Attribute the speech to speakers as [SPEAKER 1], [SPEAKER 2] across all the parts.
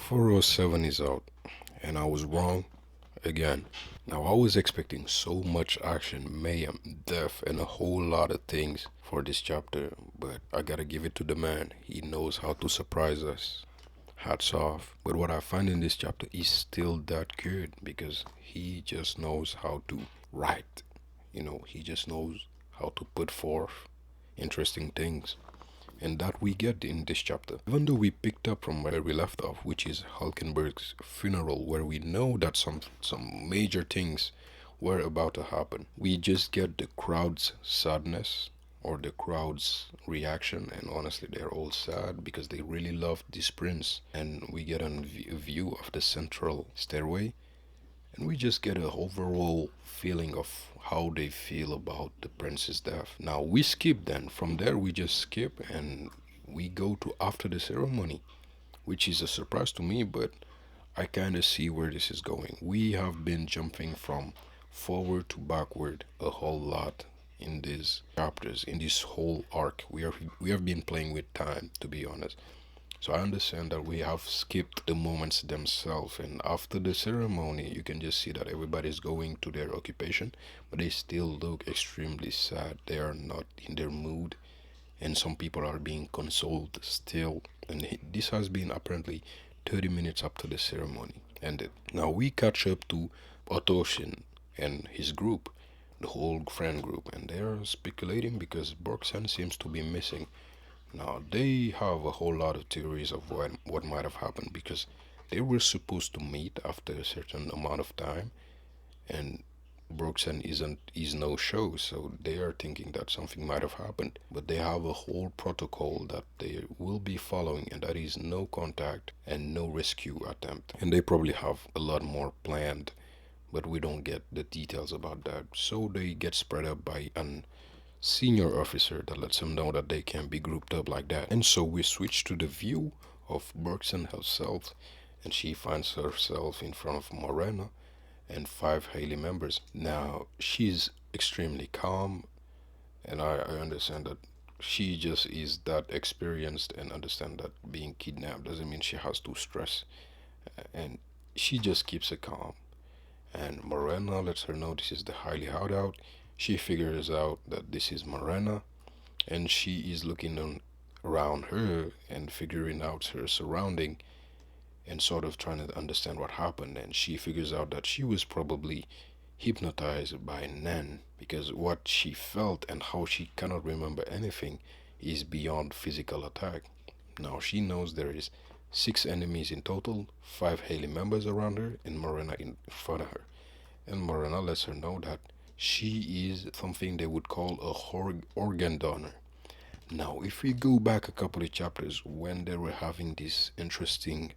[SPEAKER 1] 407 is out, and I was wrong again. Now, I was expecting so much action, mayhem, death, and a whole lot of things for this chapter, but I gotta give it to the man. He knows how to surprise us. Hats off. But what I find in this chapter is still that good because he just knows how to write. He just knows how to put forth interesting things. And that we get in this chapter. Even though we picked up from where we left off, which is Hulkenberg's funeral, where we know that some major things were about to happen, we just get the crowd's sadness or the crowd's reaction, and honestly, they're all sad because they really love this prince. And we get a view of the central stairway, and we just get a overall feeling of how they feel about the prince's death. Now we skip then. From there we just skip and we go to after the ceremony, which is a surprise to me, but I kind of see where this is going. We have been jumping from forward to backward a whole lot in these chapters, in this whole arc. We have been playing with time, to be honest. So I understand that we have skipped the moments themselves, and after the ceremony, you can just see that everybody's going to their occupation, but they still look extremely sad. They are not in their mood, and some people are being consoled still. And this has been apparently 30 minutes after the ceremony ended. Now we catch up to Otoshin and his group, the whole friend group, and they are speculating because Borksan seems to be missing. Now, they have a whole lot of theories of what might have happened because they were supposed to meet after a certain amount of time, and Broxton is no show, so they are thinking that something might have happened. But they have a whole protocol that they will be following, and that is no contact and no rescue attempt. And they probably have a lot more planned, but we don't get the details about that. So they get spread up by an senior officer that lets them know that they can be grouped up like that. And so we switch to the view of Bergson herself, and she finds herself in front of Morena and five Haley members. Now, she's extremely calm, and I understand that she just is that experienced and understand that being kidnapped doesn't mean she has to stress. And she just keeps it calm. And Morena lets her know this is the highly hideout. She figures out that this is Morena, and she is looking around her and figuring out her surrounding and sort of trying to understand what happened. And she figures out that she was probably hypnotized by Nan because what she felt and how she cannot remember anything is beyond physical attack. Now she knows there is 6 enemies in total, 5 Haley members around her, and Morena in front of her. And Morena lets her know that she is something they would call a organ donor. Now, if we go back a couple of chapters when they were having these interesting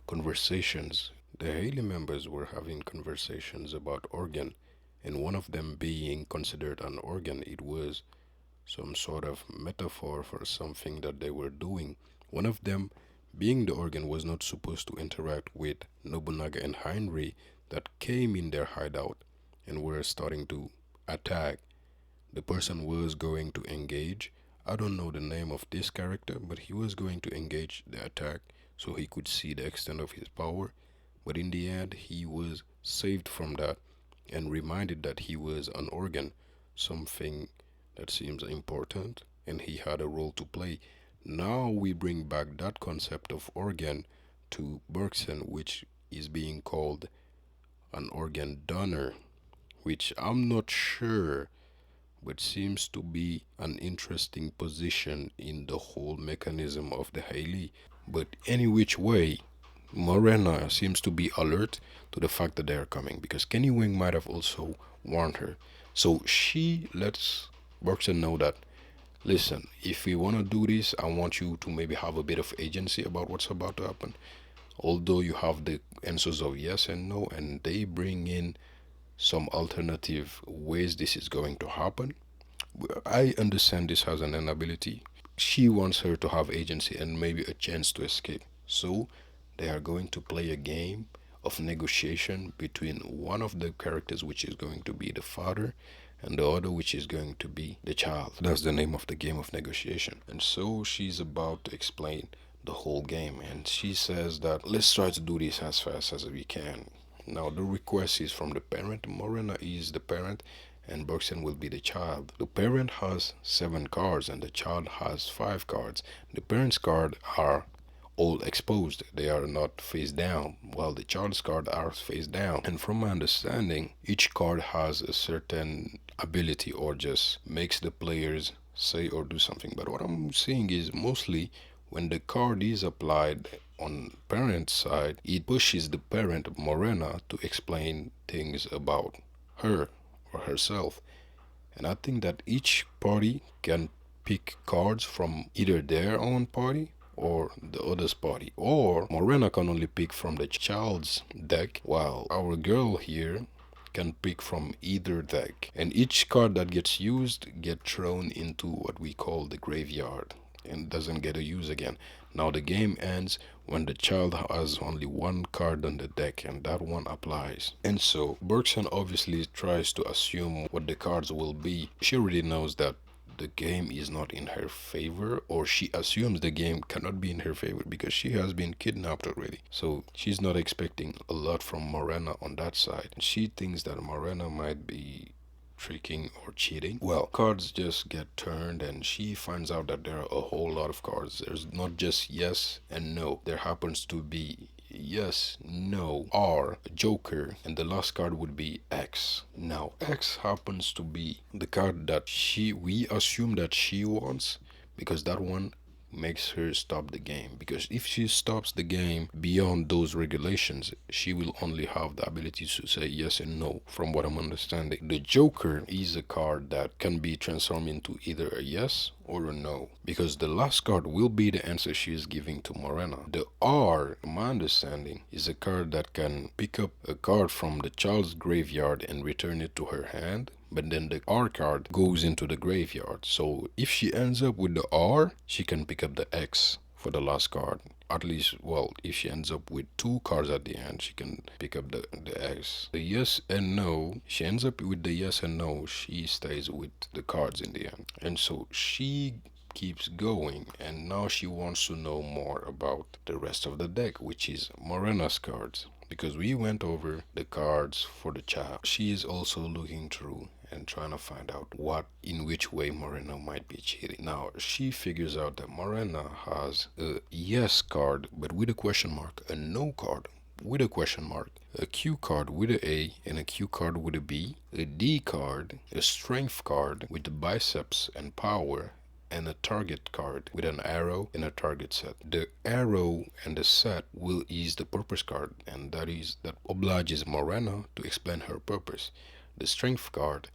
[SPEAKER 1] conversations, the Haley members were having conversations about organ, and one of them being considered an organ, it was some sort of metaphor for something that they were doing. One of them, being the organ, was not supposed to interact with Nobunaga and Heinrich that came in their hideout and were starting to attack. The person was going to engage. I don't know the name of this character, but he was going to engage the attack so he could see the extent of his power. But in the end, he was saved from that and reminded that he was an organ, something that seems important, and he had a role to play. Now we bring back that concept of organ to Bergson, which is being called an organ donor, which I'm not sure, but seems to be an interesting position in the whole mechanism of the Haley. But any which way, Morena seems to be alert to the fact that they are coming because Kenny Wing might have also warned her. So she lets Bergson know that, listen, if we want to do this, I want you to maybe have a bit of agency about what's about to happen. Although you have the answers of yes and no, and they bring in some alternative ways this is going to happen. I understand this has an inability. She wants her to have agency and maybe a chance to escape. So they are going to play a game of negotiation between one of the characters, which is going to be the father, and the other, which is going to be the child. That's the name of the game of negotiation. And so she's about to explain the whole game. And she says that let's try to do this as fast as we can. Now the request is from the parent. Morena is the parent and Bergson will be the child. The parent has 7 cards and the child has 5 cards. The parent's cards are all exposed. They are not face down, while the child's cards are face down. And from my understanding, each card has a certain ability or just makes the players say or do something. But what I'm seeing is mostly when the card is applied on parent side, it pushes the parent Morena to explain things about her or herself. And I think that each party can pick cards from either their own party or the other's party. Or Morena can only pick from the child's deck, while our girl here can pick from either deck. And each card that gets used get thrown into what we call the graveyard and doesn't get a use again. Now the game ends when the child has only 1 card on the deck and that one applies. And so Bergson obviously tries to assume what the cards will be. She already knows that the game is not in her favor, or she assumes the game cannot be in her favor because she has been kidnapped already. So she's not expecting a lot from Morena on that side. She thinks that Morena might be tricking or cheating. Well, cards just get turned and she finds out that there are a whole lot of cards. There's not just yes and no. There happens to be yes, no, R, Joker, and the last card would be X. Now, X happens to be the card that we assume that she wants because that one makes her stop the game, because if she stops the game beyond those regulations, she will only have the ability to say yes and no, from what I'm understanding. The Joker is a card that can be transformed into either a yes or a no, because the last card will be the answer she is giving to Morena. The R, my understanding, is a card that can pick up a card from the child's graveyard and return it to her hand, but then the R card goes into the graveyard. So if she ends up with the R, she can pick up the X for the last card. At least, well, if she ends up with 2 cards at the end, she can pick up the X. The yes and no, she ends up with the yes and no, she stays with the cards in the end. And so she keeps going, and now she wants to know more about the rest of the deck, which is Morena's cards, because we went over the cards for the child. She is also looking through and trying to find out in which way Morena might be cheating. Now, she figures out that Morena has a yes card, but with a question mark, a no card with a question mark, a Q card with a A, and a Q card with a B, a D card, a strength card with the biceps and power, and a target card with an arrow and a target set. The arrow and the set is the purpose card, and that obliges Morena to explain her purpose. The strength card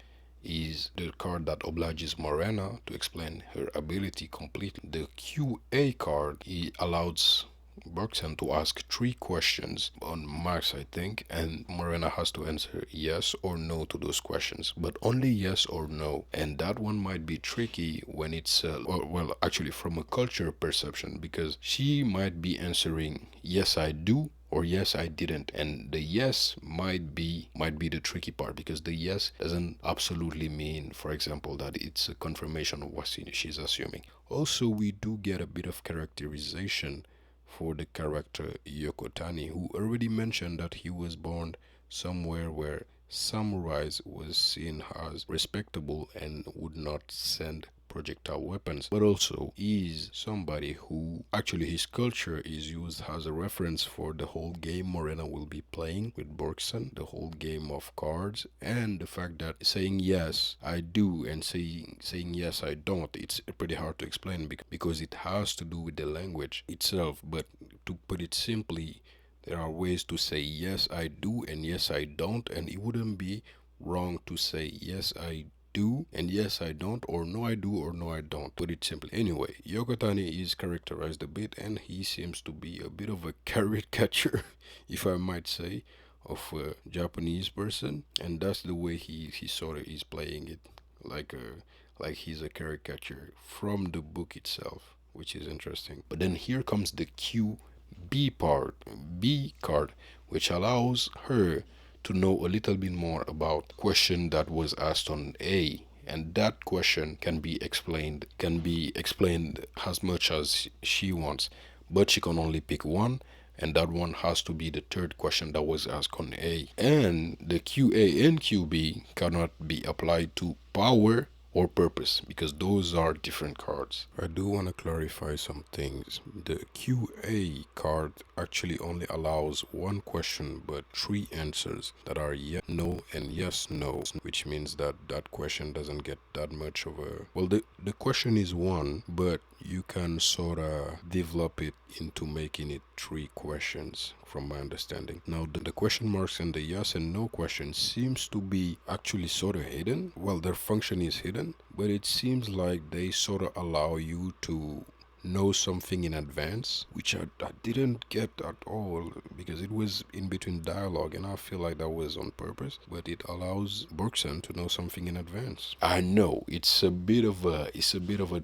[SPEAKER 1] is the card that obliges Morena to explain her ability completely. The QA card allows Bergson to ask 3 questions on Max, I think, and Morena has to answer yes or no to those questions, but only yes or no. And that one might be tricky when it's, well, actually from a culture perception, because she might be answering yes, I do, or yes, I didn't. And the yes might be the tricky part, because the yes doesn't absolutely mean, for example, that it's a confirmation of what she's assuming. Also, we do get a bit of characterization for the character Yokotani, who already mentioned that he was born somewhere where samurais was seen as respectable and would not send projectile weapons, but also is somebody who actually his culture is used as a reference for the whole game Morena will be playing with Bergson, the whole game of cards, and the fact that saying yes I do and saying yes I don't, it's pretty hard to explain because it has to do with the language itself. But to put it simply, there are ways to say yes I do and yes I don't, and it wouldn't be wrong to say yes I do and yes I don't, or no I do or no I don't. Put it simply. Anyway, Yokotani is characterized a bit, and he seems to be a bit of a carrot catcher, if I might say, of a Japanese person, and that's the way he sort of is playing it, like he's a carrot catcher from the book itself, which is interesting. But then here comes the B card, which allows her to know a little bit more about question that was asked on A, and that question can be explained as much as she wants. but she can only pick one, and that one has to be the third question that was asked on A. And the QA and QB cannot be applied to power or purpose because those are different cards. I do want to clarify some things. The QA card actually only allows one question but three answers that are yes, no, and yes, no, which means that that question doesn't get that much of a. Well, the question is one, but you can sort of develop it into making it three questions from my understanding. Now the question marks and the yes and no question seems to be actually sort of hidden. Well, their function is hidden, but it seems like they sort of allow you to know something in advance, which I didn't get at all because it was in between dialogue and I feel like that was on purpose, but it allows Bergson to know something in advance. I know it's a bit of a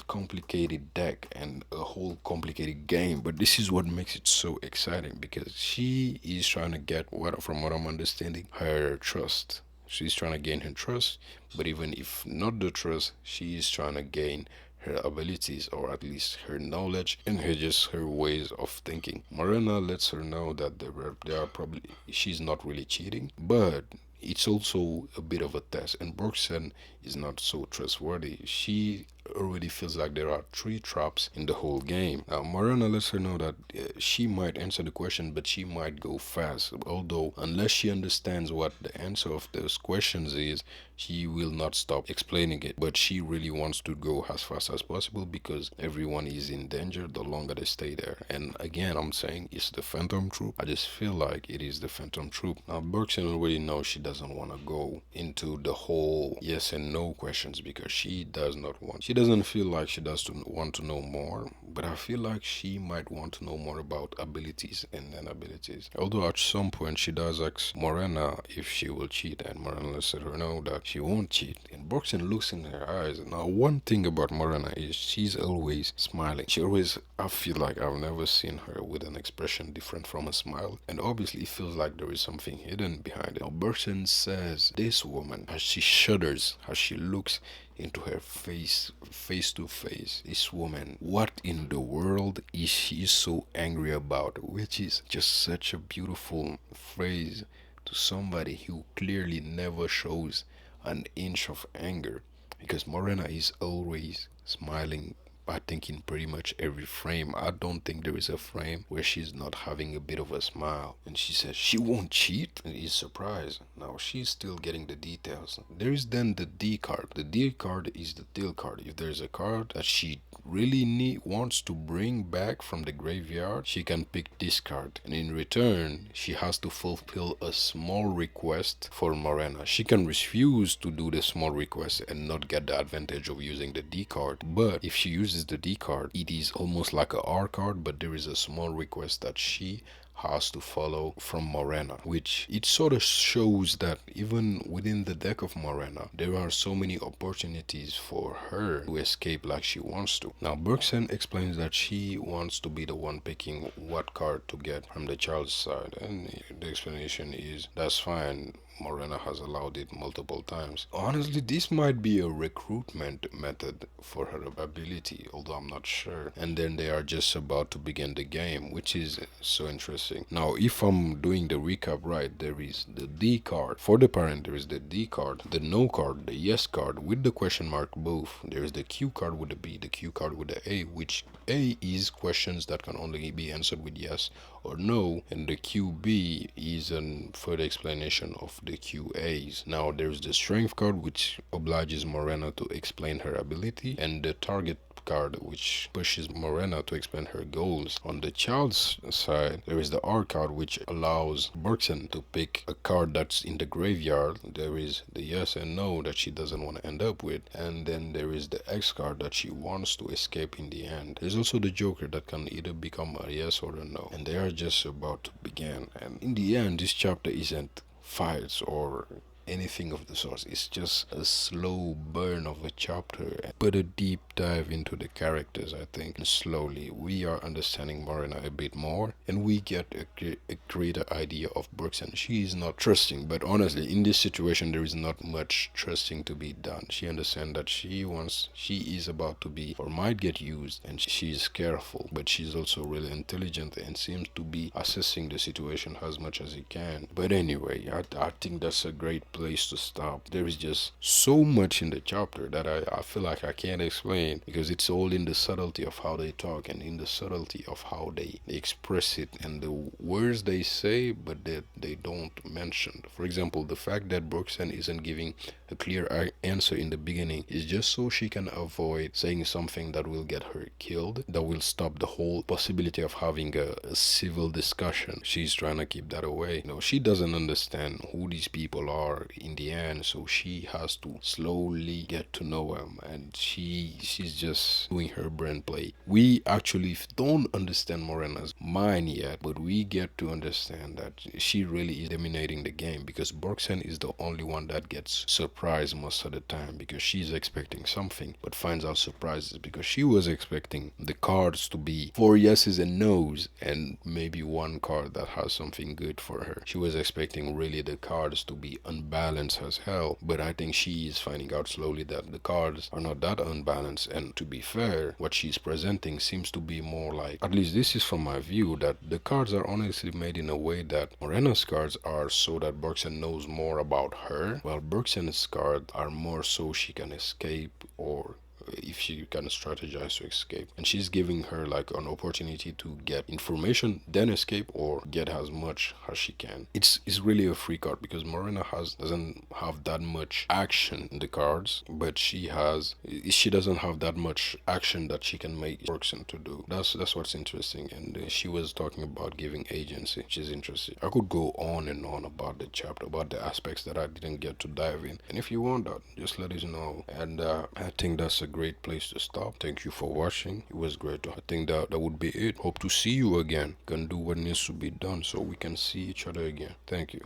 [SPEAKER 1] complicated deck and a whole complicated game, but this is what makes it so exciting because she is trying to get what from what I'm understanding her trust. She's trying to gain her trust, but even if not the trust, she is trying to gain her abilities or at least her knowledge and her ways of thinking. Morena lets her know that there are probably she's not really cheating, but it's also a bit of a test. And Bergson is not so trustworthy. She already feels like there are three traps in the whole game. Now, Morena lets her know that she might answer the question, but she might go fast. Although, unless she understands what the answer of those questions is, she will not stop explaining it. But she really wants to go as fast as possible because everyone is in danger the longer they stay there. And again, I'm saying it's the Phantom Troop. I just feel like it is the Phantom Troop. Now, Bergson already knows she doesn't want to go into the whole yes and no questions because she does not want. She doesn't feel like she does to want to know more, but I feel like she might want to know more about abilities and inabilities. Although at some point she does ask Morena if she will cheat, and Morena lets her know that she won't cheat. And Bergson looks in her eyes. Now, one thing about Morena is she's always smiling. I feel like I've never seen her with an expression different from a smile, and obviously it feels like there is something hidden behind it. Now, Bergson says this woman, as she shudders, as she looks into her face to face, this woman, what in the world is she so angry about? Which is just such a beautiful phrase to somebody who clearly never shows an inch of anger, because Morena is always smiling. I think in pretty much every frame. I don't think there is a frame where she's not having a bit of a smile. And she says she won't cheat, and he's surprised. Now she's still getting the details. There is then the D card. The D card is the deal card. If there's a card that she really wants to bring back from the graveyard, she can pick this card, and in return she has to fulfill a small request for Morena. She can refuse to do the small request and not get the advantage of using the D card, but if she uses the D card, it is almost like a R card, but there is a small request that she has to follow from Morena, which it sort of shows that even within the deck of Morena, there are so many opportunities for her to escape like she wants to. Now, Bergson explains that she wants to be the one picking what card to get from the child's side, and the explanation is that's fine. Morena has allowed it multiple times. Honestly, this might be a recruitment method for her ability, although I'm not sure. And then they are just about to begin the game, which is so interesting. Now, if I'm doing the recap right, there is the D card. For the parent, there is the D card, the no card, the yes card with the question mark both. There is the Q card with the B, the Q card with the A, which A is questions that can only be answered with yes or no, and the QB is a further explanation of the QAs. Now there's the strength card, which obliges Morena to explain her ability, and the target card, which pushes Morena to explain her goals. On the child's side, there is the R card, which allows Bergson to pick a card that's in the graveyard. There is the yes and no that she doesn't want to end up with, and then there is the X card that she wants to escape in the end. There's also the Joker that can either become a yes or a no, and they are just about to begin. And in the end, this chapter isn't fights or anything of the sort. It's just a slow burn of a chapter, but a deep dive into the characters, I think. And slowly, we are understanding Marina a bit more, and we get a greater idea of Brooks. And she is not trusting, but honestly, in this situation, there is not much trusting to be done. She understands that she is about to be or might get used, and she is careful, but she's also really intelligent and seems to be assessing the situation as much as he can. But anyway, I think that's a great place to stop. There is just so much in the chapter that I feel like I can't explain, because it's all in the subtlety of how they talk and in the subtlety of how they express it and the words they say but that they don't mention. For example, the fact that Brookston isn't giving a clear answer in the beginning is just so she can avoid saying something that will get her killed, that will stop the whole possibility of having a civil discussion. She's trying to keep that away. She doesn't understand who these people are in the end, so she has to slowly get to know them, and she's just doing her brain play. We actually don't understand Morena's mind yet, but we get to understand that she really is dominating the game, because Borksen is the only one that gets surprised most of the time, because she's expecting something but finds out surprises, because she was expecting the cards to be 4 yeses and nos and maybe one card that has something good for her. She was expecting really the cards to be unbalanced as hell, but I think she is finding out slowly that the cards are not that unbalanced. And to be fair, what she's presenting seems to be more like, at least this is from my view, that the cards are honestly made in a way that Morena's cards are so that Berkson knows more about her, while Berkson's cards are more so she can escape, or if she can strategize to escape, and she's giving her like an opportunity to get information, then escape, or get as much as she can. It's really a free card, because Morena doesn't have that much action in the cards, but she doesn't have that much action that she can make Berkson to do. That's what's interesting. And she was talking about giving agency, which is interesting. I could go on and on about the chapter, about the aspects that I didn't get to dive in, and if you want that, just let us know. And I think that's a great place to stop. Thank you for watching. It was great. I think that would be it. Hope to see you again. Can do what needs to be done so we can see each other again. Thank you.